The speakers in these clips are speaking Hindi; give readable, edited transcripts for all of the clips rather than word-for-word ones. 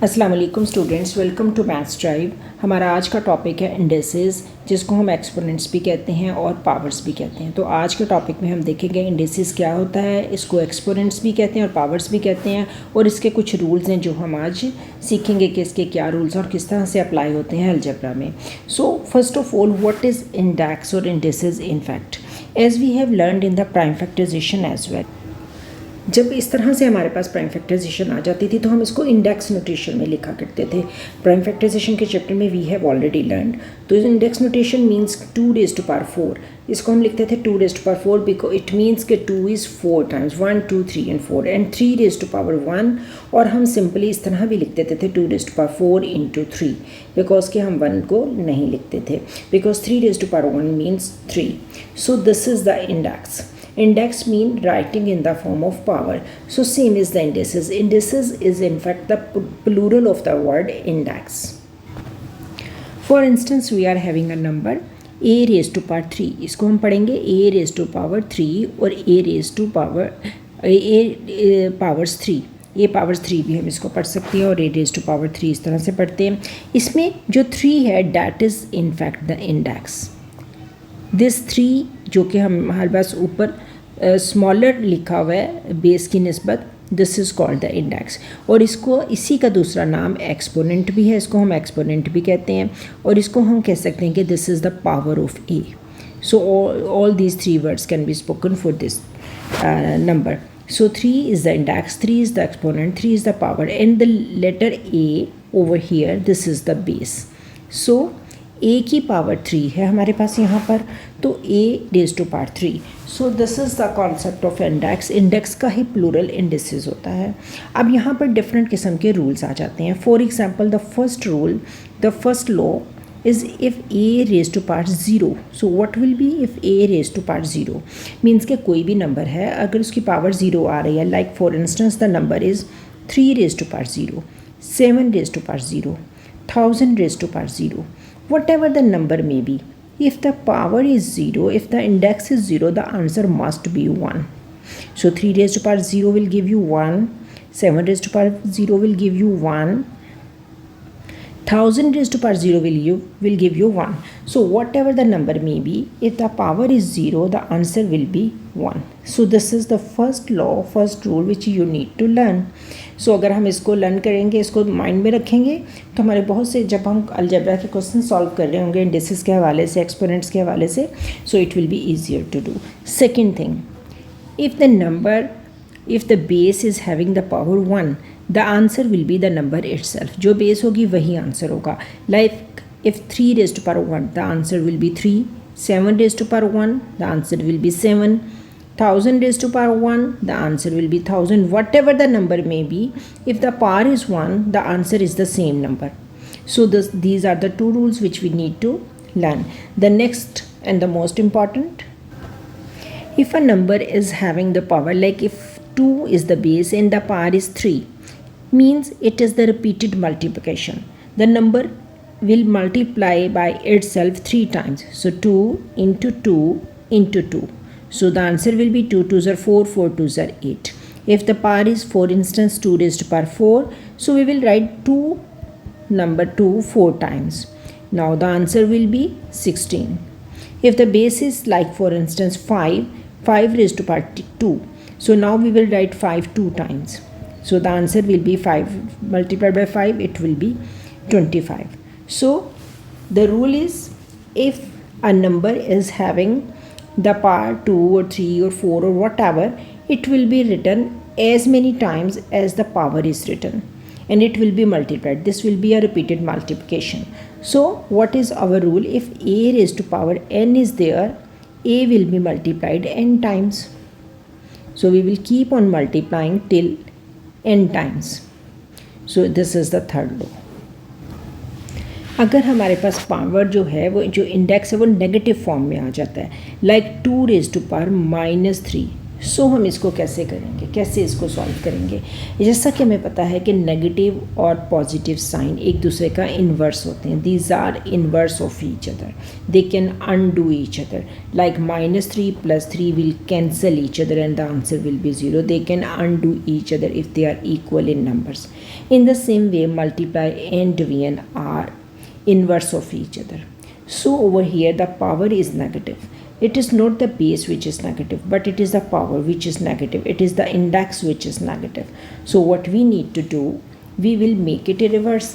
अस्सलाम वालेकुम students, welcome to maths drive. हमारा आज का टॉपिक है इंडेसेस, जिसको हम एक्सपोनेंट्स भी कहते हैं और पावर्स भी कहते हैं। तो आज के टॉपिक में हम देखेंगे इंडेसेस क्या होता है, इसको एक्सपोनेंट्स भी कहते हैं और पावर्स भी कहते हैं, और इसके कुछ रूल्स हैं जो हम आज सीखेंगे कि इसके क्या रूल्स और किस तरह से अप्लाई होते हैं अलजेब्रा में। So first of all, what is index और indices in fact, as we have learned in the prime factorisation as well. जब इस तरह से हमारे पास प्राइम फैक्टराइजेशन आ जाती थी तो हम इसको इंडेक्स नोटेशन में लिखा करते थे। प्राइम फैक्टराइजेशन के चैप्टर में वी हैव ऑलरेडी लर्नड। तो index notation means 2 raised to power 4। इसको हम लिखते थे 2 raised to power 4 because it means कि 2 is 4 times 1, 2, 3 and 4 and 3 raised to power 1। और हम सिंपली इस तरह भी लिख देते थे 2 raised to power 4 into 3 because कि हम 1 को नहीं लिखते थे, because 3 raised to power 1 means 3। So this is the index. Index mean writing in the form of power. So same is the indices. Indices is in fact the plural of the word index. For instance, we are having a number a raised to power 3. इसको हम पढ़ेंगे a raised to power 3 और a raised to power powers 3। a powers 3 भी हम इसको पढ़ सकते हैं और a raised to power 3 इस तरह से पढ़ते हैं। इसमें जो 3 है that is in fact the index. This 3 जो कि हम हमारे पास ऊपर स्मॉलर लिखा हुआ है बेस की निस्बत, this is called the index. और इसको इसी का दूसरा नाम एक्सपोनेंट भी है, इसको हम एक्सपोनेंट भी कहते हैं, और इसको हम कह सकते हैं कि this is the power of A. So all these 3 words can be spoken for this number. So 3 is the index, 3 is the exponent, 3 is the power, and the letter A over here, this is the base. So a की पावर 3 है हमारे पास यहाँ पर, तो a raised to power 3। So this is the concept of index. Index का ही प्लूरल इंडेसेस होता है। अब यहाँ पर डिफरेंट किस्म के रूल्स आ जाते हैं। For example the first rule, the first law is if a raised to power 0। So what will be if a raised to power 0 means कि कोई भी नंबर है अगर उसकी पावर 0 आ रही है, like for instance the number is 3 raised to power 0, 7 raised to power 0, 1000 raised to power 0, whatever the number may be, if the power is 0, if the index is 0, the answer must be 1. So 3 raised to power 0 will give you 1, 7 raised to power 0 will give you 1, 1000 raised to power 0 will give you 1. So whatever the number may be, if the power is 0, the answer will be 1. So this is the first law, first rule which you need to learn. So अगर हम इसको लर्न करेंगे, इसको माइंड में रखेंगे, तो हमारे बहुत से जब हम अलजेब्रा के क्वेश्चन सॉल्व कर रहे होंगे इंडेसेस के हवाले से, एक्सपोनेंट्स के हवाले से, so it will be easier to do. Second thing, if the base is having the power 1, the answer will be the number itself. जो बेस होगी वही आंसर होगा। Like if 3 raised to power 1, the answer will be 3, 7 raised to power 1, the answer will be 7, 1000 raised to power 1, the answer will be 1000. Whatever the number may be, if the power is 1, the answer is the same number. So these are the 2 rules which we need to learn. The next and the most important, if a number is having the power, like if 2 is the base and the power is 3, means it is the repeated multiplication. The number will multiply by itself 3 times. So 2 into 2 into 2. So the answer will be 2 2s are 4, 4 2s are 8. If the power is, for instance, 2 raised to power 4, so we will write number 2 4 times. Now the answer will be 16. If the base is, like for instance 5 raised to power 2, so now we will write 5 2 times. So the answer will be 5 multiplied by 5, it will be 25. So the rule is, if a number is having the power 2 or 3 or 4 or whatever, it will be written as many times as the power is written, and it will be multiplied. This will be a repeated multiplication. So what is our rule? If a raised to power n is there, a will be multiplied n times. So we will keep on multiplying till n times. So this is the third law. अगर हमारे पास पावर जो है वो जो इंडेक्स है वो नेगेटिव फॉर्म में आ जाता है, लाइक 2 raised to power -3, सो हम इसको कैसे करेंगे, कैसे इसको सॉल्व करेंगे। जैसा कि हमें पता है कि नेगेटिव और पॉजिटिव साइन एक दूसरे का इन्वर्स होते हैं, these are inverse of each other, they can undo each other, like -3 + 3 will cancel each other and the answer will be 0, they can undo each other if they are equal in numbers. In the same way multiply and division are inverse of each other. So over here the power is negative. It is not the base which is negative, but it is the power which is negative. It is the index which is negative. So what we need to do, we will make it a reverse.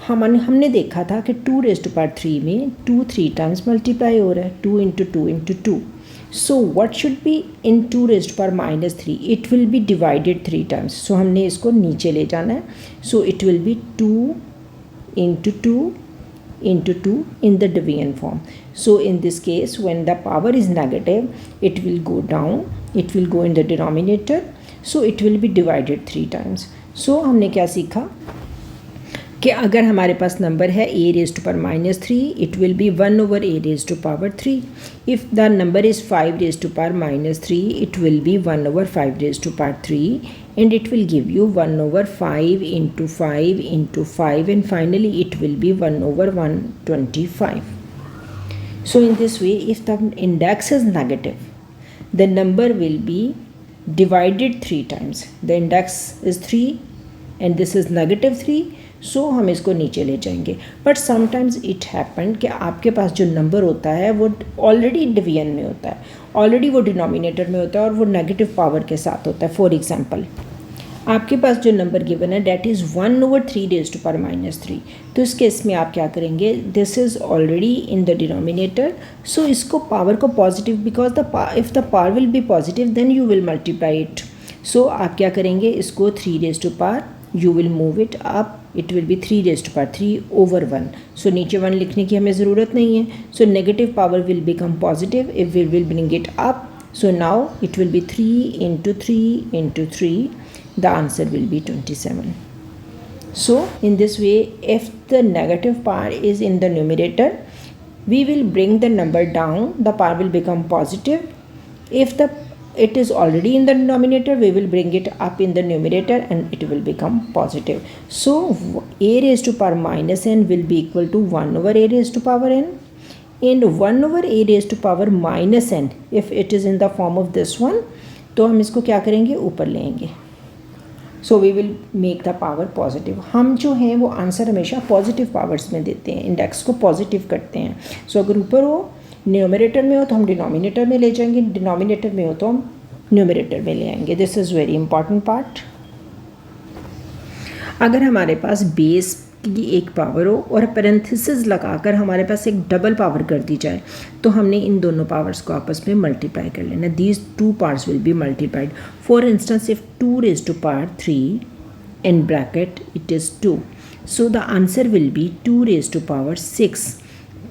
हमने देखा था कि 2⁻³ में 2 3 times मल्टीप्लाई हो रहा है, 2 × 2 × 2. So what should be in 2⁻³ it will be divided 3 times. So हमने इसको नीचे ले जाना है. So it will be 2 × 2 into 2 in the division form. So in this case when the power is negative it will go down, it will go in the denominator, so it will be divided 3 times. So हमने क्या सीखा कि अगर हमारे पास नंबर है a⁻³ it will be 1/a⁻³ if the number is 5⁻³ it will be 1/5⁻³ and it will give you 1/5 × 5 × 5 and finally it will be 1/125. So in this way if the index is negative the number will be divided 3 times. The index is 3 and this is -3, सो हम इसको नीचे ले जाएंगे. बट समटाइम्स इट हैपन कि आपके पास जो नंबर होता है वो ऑलरेडी डिवीजन में होता है, ऑलरेडी वो डिनोमिनेटर में होता है और वो नेगेटिव पावर के साथ होता है. फॉर एग्जांपल आपके पास जो नंबर गिवन है डेट इज़ 1/3⁻³ तो इस केस में आप क्या करेंगे, this is already in the denominator, so इसको पावर को positive, because if the power will be positive then you will multiply it. So आप क्या करेंगे, इसको 3 you will move it up, it will be 3⁻³ 1. So नीचे 1 लिखने की हमें ज़रूरत नहीं है. So negative power will become positive if we will bring it up. So now it will be 3 × 3 × 3. The answer will be 27. So in this way if the negative power is in the numerator we will bring the number down, the power will become positive. If it is already in the denominator we will bring it up in the numerator and it will become positive. So a⁻⁻n will be equal to 1/a⁻n and 1/a⁻n if it is in the form of this one तो हम इसको क्या करेंगे, ऊपर लेंगे. So we will make the power positive. हम जो हैं वो आंसर हमेशा पॉजिटिव पावर्स में देते हैं, इंडेक्स को पॉजिटिव करते हैं. सो अगर ऊपर हो न्यूमरेटर में हो तो हम डिनोमिनेटर में ले जाएंगे, डिनोमिनेटर में हो तो हम न्यूमरेटर में ले आएंगे. This is very important part. अगर हमारे पास बेस की एक पावर हो और पैरेंथेसिस लगाकर हमारे पास एक डबल पावर कर दी जाए तो हमने इन दोनों पावर्स को आपस में मल्टीप्लाई कर लेना. These 2 parts will be multiplied. For instance if 2⁻³ in bracket it is 2, so the answer will be 2⁻6.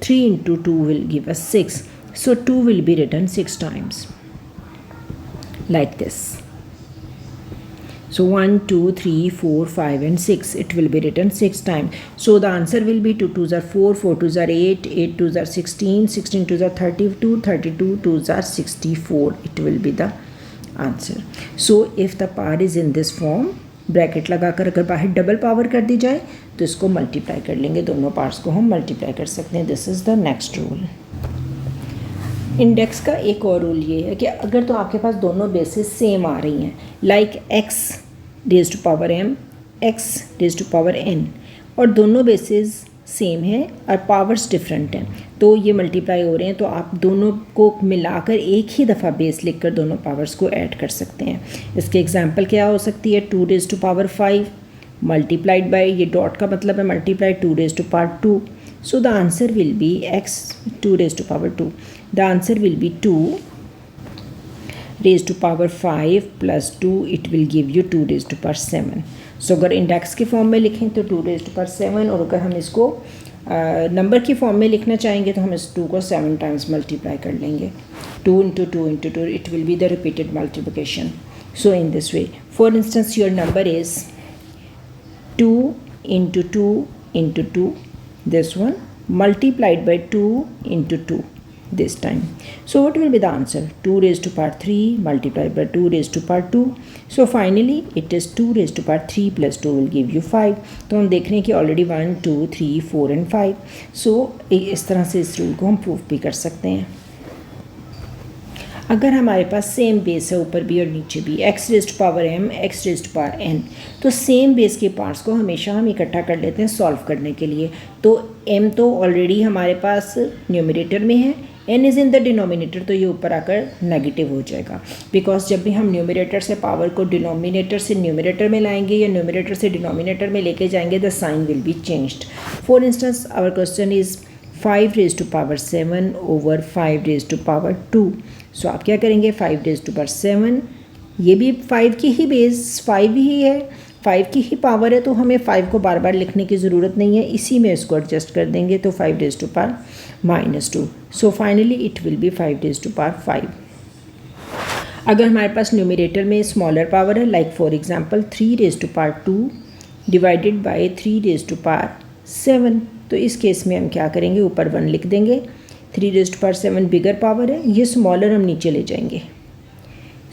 3 × 2 will give us 6, so 2 will be written 6 times like this. So 1 2 3 4 5 and 6 it will be written 6 times. So the answer will be 2 2s are 4, 4 2s are 8, 8 2s are 16, 16 2s are 32, 32 2s are 64. It will be the answer. So if the power is in this form, bracket लगाकर अगर बाहर डबल पावर कर दी जाए तो इसको मल्टीप्लाई कर लेंगे, दोनों पार्ट्स को हम मल्टीप्लाई कर सकते हैं. This is the next rule. Index का एक और रूल ये है कि अगर तो आपके पास दोनों बेसिस सेम आ रही हैं, लाइक x⁻m, x⁻n, और दोनों बेसिस सेम है और पावर्स डिफरेंट हैं तो ये मल्टीप्लाई हो रहे हैं, तो आप दोनों को मिलाकर एक ही दफ़ा बेस लिखकर दोनों पावर्स को ऐड कर सकते हैं. इसके एग्जांपल क्या हो सकती है, 2⁵ मल्टीप्लाइड बाय, ये डॉट का मतलब है multiply 2⁵2. So the answer will B x 2⁵2. The answer will B 2⁵5 + 2 it will give you 2�7. सो अगर इंडेक्स के फॉर्म में लिखें तो 2�7, और अगर हम इसको नंबर की फॉर्म में लिखना चाहेंगे तो हम इस 2 को 7 टाइम्स मल्टीप्लाई कर लेंगे. 2 × 2 × 2 it will be the repeated multiplication. So in this way, for instance your number is 2 × 2 × 2, this one multiplied by 2 × 2, this time. So what will be the answer? 2 raised to power 3 multiplied by 2 raised to power 2. So finally it is 2 raised to power 3 plus 2 will give you 5. तो हम देख रहे हैं कि ऑलरेडी 1 2 3 4 एंड 5. सो इस तरह से इस रूल को हम प्रूव भी कर सकते हैं. अगर हमारे पास सेम बेस है ऊपर भी और नीचे भी, x raise to power m x raise to power n, तो सेम बेस के पार्ट्स को हमेशा हम इकट्ठा कर लेते हैं सॉल्व करने के लिए. तो m तो ऑलरेडी हमारे पास न्यूमरेटर में है, n is in the denominator, तो ये ऊपर आकर नेगेटिव हो जाएगा. बिकॉज जब भी हम न्यूमरेटर से पावर को डिनोमिनेटर से न्यूमरेटर में लाएंगे या न्यूमरेटर से डिनोमिनेटर में लेके जाएंगे, the sign will be changed. For instance our question is 5 raise to power 7 over 5 raise to power 2. So आप क्या करेंगे, 5 रेज़ टू पावर 7, ये भी 5 की ही बेस 5 ही है, 5 की ही पावर है, तो हमें 5 को बार बार लिखने की ज़रूरत नहीं है, इसी में इसको एडजस्ट कर देंगे. तो 5 raise to power -2. So finally it will be 5 raise to power 5. अगर हमारे पास न्यूमरेटर में स्मॉलर पावर है, like for example 3 raise to power 2 divided by 3 raise to power 7, तो इस केस में हम क्या करेंगे, ऊपर 1 लिख देंगे. 3 raise to power 7 bigger power है, ये स्मॉलर हम नीचे ले जाएंगे.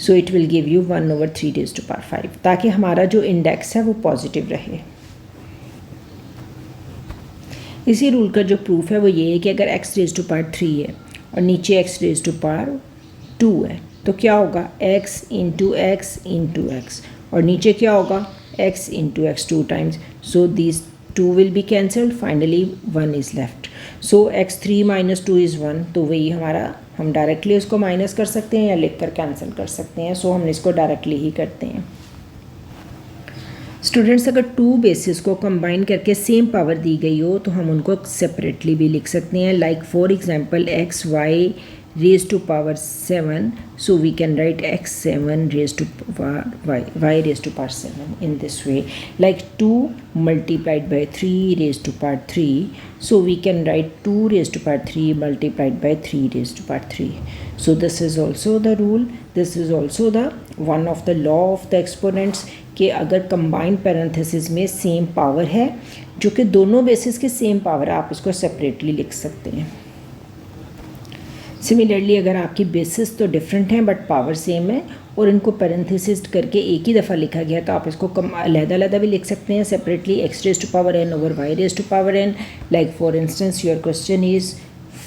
So it will give you 1 over 3 raise to power 5, ताकि हमारा जो इंडेक्स है वो पॉजिटिव रहे. इसी रूल का जो प्रूफ है वो ये है कि अगर x रेज़ टू पावर 3 है और नीचे x रेज़ टू पावर 2 है, तो क्या होगा, x इंटू एक्स, और नीचे क्या होगा, x into x 2 times. So this 2 will be cancelled, finally 1 is left. So x3 minus 2 is 1, तो वही हमारा, हम डायरेक्टली उसको माइनस कर सकते हैं या लिख कर कैंसिल कर सकते हैं. सो हम इसको डायरेक्टली ही करते हैं. स्टूडेंट्स, अगर 2 बेसिस को कंबाइन करके सेम पावर दी गई हो तो हम उनको सेपरेटली भी लिख सकते हैं. Like for example x y raised to power 7, so we can write x7 raised to power y raised to power 7 in this way. Like 2 multiplied by 3 raised to power 3, so we can write 2 raised to power 3 multiplied by 3 raised to power 3. So this is also the rule, this is also the one of the law of the exponents, कि अगर कंबाइंड पैरेंथेसिस में सेम पावर है, जो कि दोनों बेसिस के सेम पावर है, आप इसको सेपरेटली लिख सकते हैं. सिमिलरली अगर आपकी बेसिस तो डिफरेंट हैं बट पावर सेम है और इनको पैरेंथेसिस करके एक ही दफ़ा लिखा गया, तो आप इसको अलग-अलग भी लिख सकते हैं separately. x raise to power n over y raise to power n. Like for instance your question is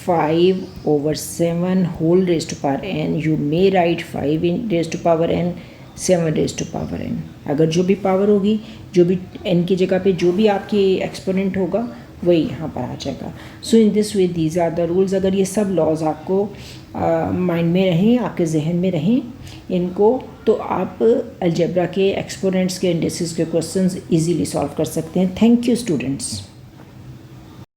5 over 7 whole raised to power n. You may write 5 raised to power n, 7 raised to power n. अगर जो भी पावर होगी, जो भी n की जगह पे जो भी आपकी एक्सपोनेंट होगा वही यहाँ पर आ जाएगा. So in this way these are the rules. अगर ये सब लॉज आपको माइंड में रहें, आपके जहन में रहें इनको, तो आप अलजेब्रा के एक्सपोनेंट्स के इंडिसेस के क्वेश्चंस इजीली सॉल्व कर सकते हैं. Thank you students.